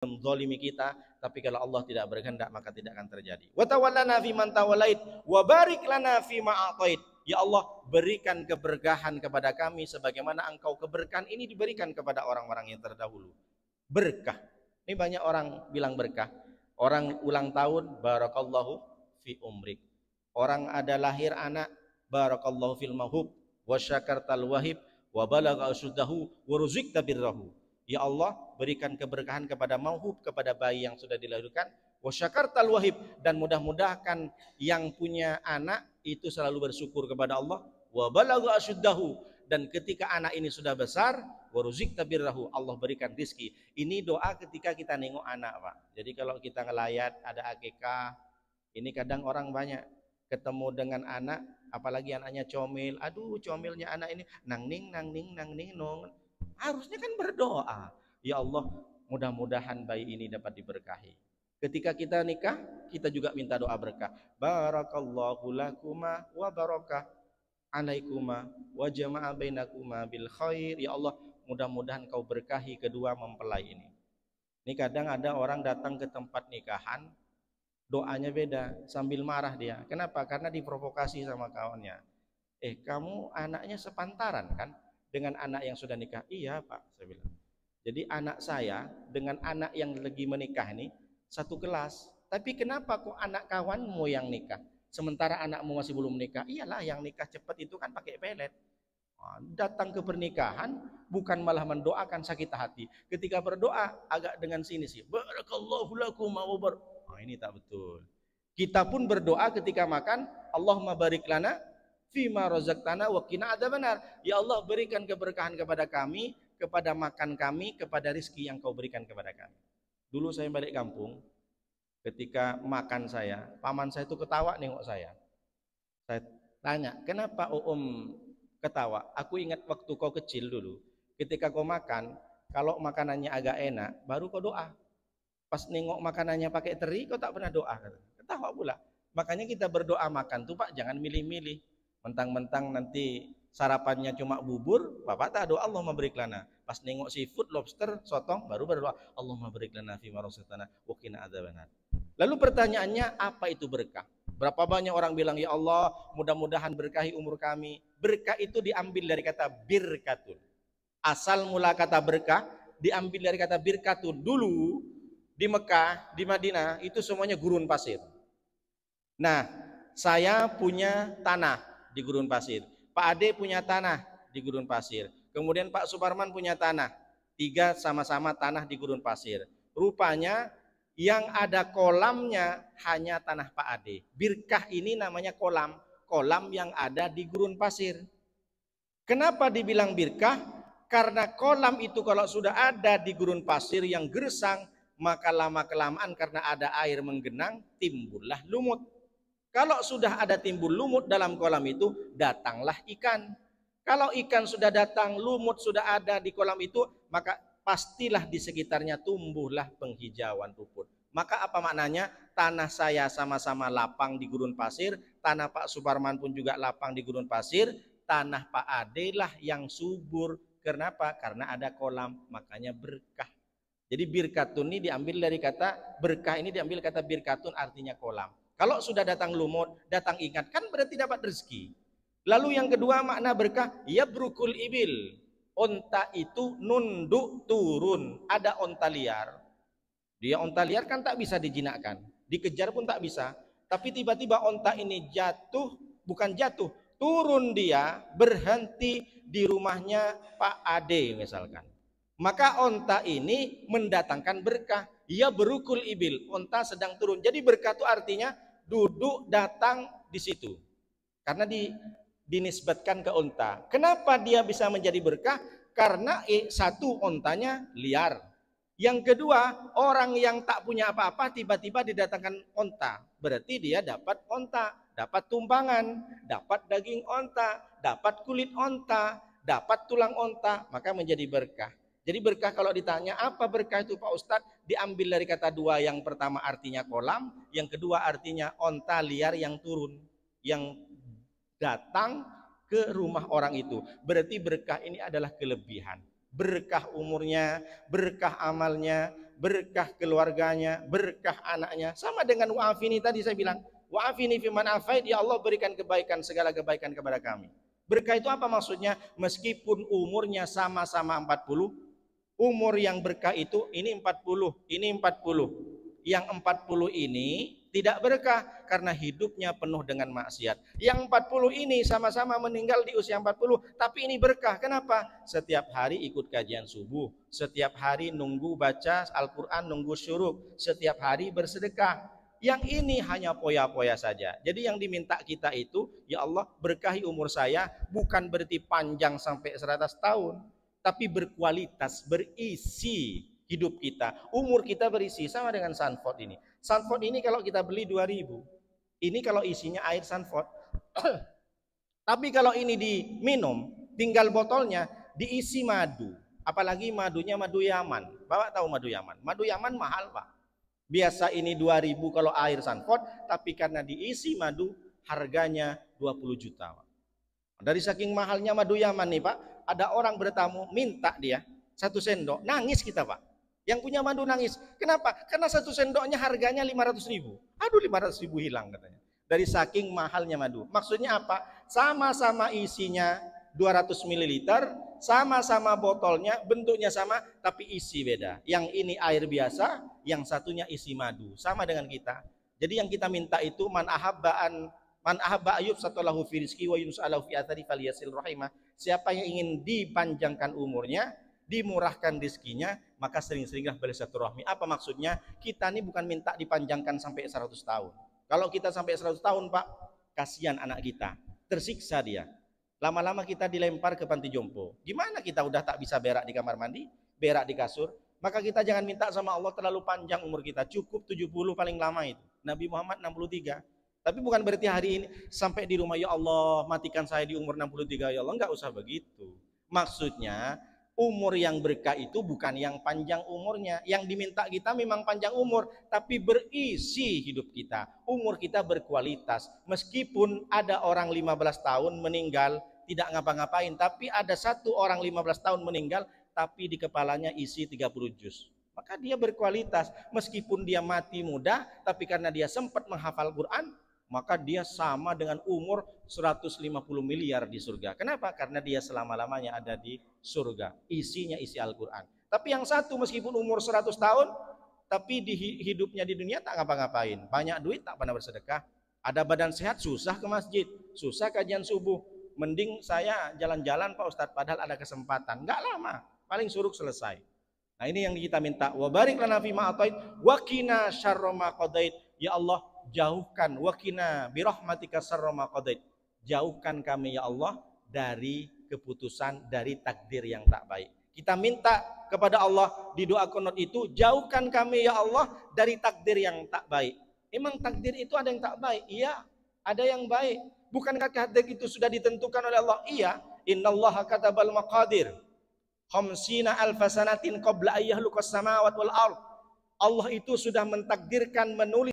menzalimi kita, tapi kalau Allah tidak berkehendak maka tidak akan terjadi. Wa tawallana fi man tawallait wa barik lana fi ma atait. Ya Allah, berikan keberkahan kepada kami sebagaimana Engkau keberkahan ini diberikan kepada orang-orang yang terdahulu. Berkah. Ini banyak orang bilang berkah. Orang ulang tahun, barakallahu fi umrik. Orang ada lahir anak, barakallahu fil mahub wa syakartal wahib wa balagha asyuddahu wa ruzikta birrahu. Ya Allah, berikan keberkahan kepada mauhub, kepada bayi yang sudah dilahirkan, wa syakartal wahib, dan mudah-mudahan yang punya anak itu selalu bersyukur kepada Allah, wa balagha asyuddahu, dan ketika anak ini sudah besar, wa ruzikta birrahu, Allah berikan rizki. Ini doa ketika kita nengok anak, Pak. Jadi kalau kita ngelayat ada akikah, ini kadang orang banyak ketemu dengan anak, apalagi anaknya comel, aduh comelnya anak ini nang ning nong. Harusnya kan berdoa, ya Allah, mudah-mudahan bayi ini dapat diberkahi. Ketika kita nikah, kita juga minta doa berkah. Barakallahu lakuma wa barakah alaikuma wa jama'a bainakuma bil khair. Ya Allah, mudah-mudahan Kau berkahi kedua mempelai ini. Ini kadang ada orang datang ke tempat nikahan, doanya beda, sambil marah dia. Kenapa? Karena diprovokasi sama kawannya. Kamu anaknya sepantaran kan dengan anak yang sudah nikah? Iya Pak, saya bilang. Jadi anak saya dengan anak yang lagi menikah ini satu kelas. Tapi kenapa kok anak kawanmu yang nikah, sementara anakmu masih belum nikah? Iyalah, yang nikah cepat itu kan pakai pelet. Datang ke pernikahan bukan malah mendoakan sakit hati. Ketika berdoa agak dengan sini sih. Barakallahu lakum wa barak. Ini tak betul. Kita pun berdoa ketika makan, Allahumma barik lana fima razaqtana wa qina adzabannar. Ya Allah, berikan keberkahan kepada kami, kepada makan kami, kepada rizki yang Kau berikan kepada kami. Dulu saya balik kampung, ketika makan saya, paman saya itu ketawa nengok saya. Saya tanya, kenapa ketawa? Aku ingat waktu kau kecil dulu, ketika kau makan, kalau makanannya agak enak, baru kau doa. Pas nengok makanannya pakai teri, kau tak pernah doa. Ketawa pula. Makanya kita berdoa makan tuh Pak, jangan milih-milih. Mentang-mentang nanti sarapannya cuma bubur, Bapak tak doa Allahumma barik lana. Pas nengok seafood, lobster, sotong, baru berdoa Allahumma barik lana fima razaqtana wa qina adzabannar. Lalu pertanyaannya, apa itu berkah? Berapa banyak orang bilang, ya Allah, mudah-mudahan berkahi umur kami. Berkah itu diambil dari kata birkatun. Asal mula kata berkah diambil dari kata birkatun. Dulu di Mekah, di Madinah itu semuanya gurun pasir. Nah, saya punya tanah di gurun pasir, Pak Ade punya tanah di gurun pasir, kemudian Pak Suparman punya tanah, 3 sama-sama tanah di gurun pasir. Rupanya yang ada kolamnya hanya tanah Pak Ade. Birkah ini namanya kolam, kolam yang ada di gurun pasir. Kenapa dibilang birkah? Karena kolam itu kalau sudah ada di gurun pasir yang gersang, maka lama-kelamaan karena ada air menggenang, timbullah lumut. Kalau sudah ada timbul lumut dalam kolam itu, datanglah ikan. Kalau ikan sudah datang, lumut sudah ada di kolam itu, maka pastilah di sekitarnya tumbuhlah penghijauan rumput. Maka apa maknanya? Tanah saya sama-sama lapang di gurun pasir, tanah Pak Suparman pun juga lapang di gurun pasir, tanah Pak Ade lah yang subur. Kenapa? Karena ada kolam, makanya berkah. Jadi birkatun ini diambil dari kata berkah, ini diambil kata birkatun, artinya kolam. Kalau sudah datang lumut, datang ikan, kan berarti dapat rezeki. Lalu yang kedua makna berkah, ya brukul ibil. Onta itu nunduk turun. Ada onta liar. Dia onta liar kan tak bisa dijinakkan. Dikejar pun tak bisa. Tapi tiba-tiba onta ini jatuh, bukan jatuh, turun dia, berhenti di rumahnya Pak Ade misalkan. Maka onta ini mendatangkan berkah. Ia berukul ibil, onta sedang turun. Jadi berkah itu artinya duduk datang di situ. Karena dinisbatkan ke onta. Kenapa dia bisa menjadi berkah? Karena satu, ontanya liar. Yang kedua, orang yang tak punya apa-apa tiba-tiba didatangkan onta. Berarti dia dapat onta, dapat tumpangan, dapat daging onta, dapat kulit onta, dapat tulang onta, maka menjadi berkah. Jadi berkah kalau ditanya apa berkah itu Pak Ustadz, diambil dari kata dua. Yang pertama artinya kolam, yang kedua artinya onta liar yang turun, yang datang ke rumah orang itu. Berarti berkah ini adalah kelebihan. Berkah umurnya, berkah amalnya, berkah keluarganya, berkah anaknya. Sama dengan wa'afini tadi saya bilang, wa'afini fiman afait, ya Allah berikan kebaikan, segala kebaikan kepada kami. Berkah itu apa maksudnya? Meskipun umurnya sama-sama 40, umur yang berkah itu ini 40, ini 40. Yang 40 ini tidak berkah karena hidupnya penuh dengan maksiat. Yang 40 ini sama-sama meninggal di usia 40, tapi ini berkah. Kenapa? Setiap hari ikut kajian subuh, setiap hari nunggu baca Al-Quran, nunggu syuruk, setiap hari bersedekah. Yang ini hanya poya-poya saja. Jadi yang diminta kita itu, ya Allah berkahi umur saya, bukan berarti panjang sampai 100 tahun, tapi berkualitas, berisi hidup kita. Umur kita berisi, sama dengan Sanford ini. Sanford ini kalau kita beli 2.000, ini kalau isinya air Sanford. Tapi kalau ini diminum, tinggal botolnya diisi madu. Apalagi madunya madu Yaman. Bapak tahu madu Yaman? Madu Yaman mahal, Pak. Biasa ini 2.000 kalau air Sanford, tapi karena diisi madu harganya 20 juta. Pak. Dari saking mahalnya madu Yaman nih Pak, ada orang bertamu minta dia 1 sendok, nangis kita Pak. Yang punya madu nangis. Kenapa? Karena 1 sendoknya harganya 500.000. Aduh 500.000 hilang katanya. Dari saking mahalnya madu. Maksudnya apa? Sama-sama isinya 200 ml, sama-sama botolnya, bentuknya sama, tapi isi beda. Yang ini air biasa, yang satunya isi madu. Sama dengan kita. Jadi yang kita minta itu man ahabba ayub satalahu fi rizqi wa yunsalahu fi athari falyasil rahimah. Siapa yang ingin dipanjangkan umurnya, dimurahkan rezekinya, maka sering-seringlah bersilaturahmi. Apa maksudnya? Kita ini bukan minta dipanjangkan sampai 100 tahun. Kalau kita sampai 100 tahun, Pak, kasihan anak kita. Tersiksa dia. Lama-lama kita dilempar ke panti jompo. Gimana kita udah tak bisa berak di kamar mandi, berak di kasur? Maka kita jangan minta sama Allah terlalu panjang umur kita. Cukup 70 paling lama itu. Nabi Muhammad 63. Tapi bukan berarti hari ini sampai di rumah, ya Allah matikan saya di umur 63. Ya Allah, enggak usah begitu. Maksudnya umur yang berkah itu bukan yang panjang umurnya. Yang diminta kita memang panjang umur, tapi berisi hidup kita. Umur kita berkualitas. Meskipun ada orang 15 tahun meninggal tidak ngapa-ngapain, tapi ada satu orang 15 tahun meninggal tapi di kepalanya isi 30 juz. Maka dia berkualitas. Meskipun dia mati muda, tapi karena dia sempat menghafal Quran, maka dia sama dengan umur 150 miliar di surga. Kenapa? Karena dia selama-lamanya ada di surga. Isinya isi Al-Quran. Tapi yang satu meskipun umur 100 tahun, tapi di hidupnya di dunia tak ngapa-ngapain. Banyak duit tak pernah bersedekah. Ada badan sehat susah ke masjid, susah kajian subuh. Mending saya jalan-jalan Pak Ustadz, padahal ada kesempatan. Enggak lama, paling suruk selesai. Nah ini yang kita minta. Wa barik lana fima atait wa qina syarra ma qadait. Ya Allah, jauhkan wakina birahmatika syarra ma qadait. Jauhkan kami ya Allah dari keputusan, dari takdir yang tak baik. Kita minta kepada Allah di doa qunut itu, jauhkan kami ya Allah dari takdir yang tak baik. Emang takdir itu ada yang tak baik? Iya, ada yang baik. Bukankah takdir itu sudah ditentukan oleh Allah? Iya, innallaha katabal maqadir khamsina alfasanatin qabla ayyahluqas samawati wal ardh. Allah itu sudah mentakdirkan, menulis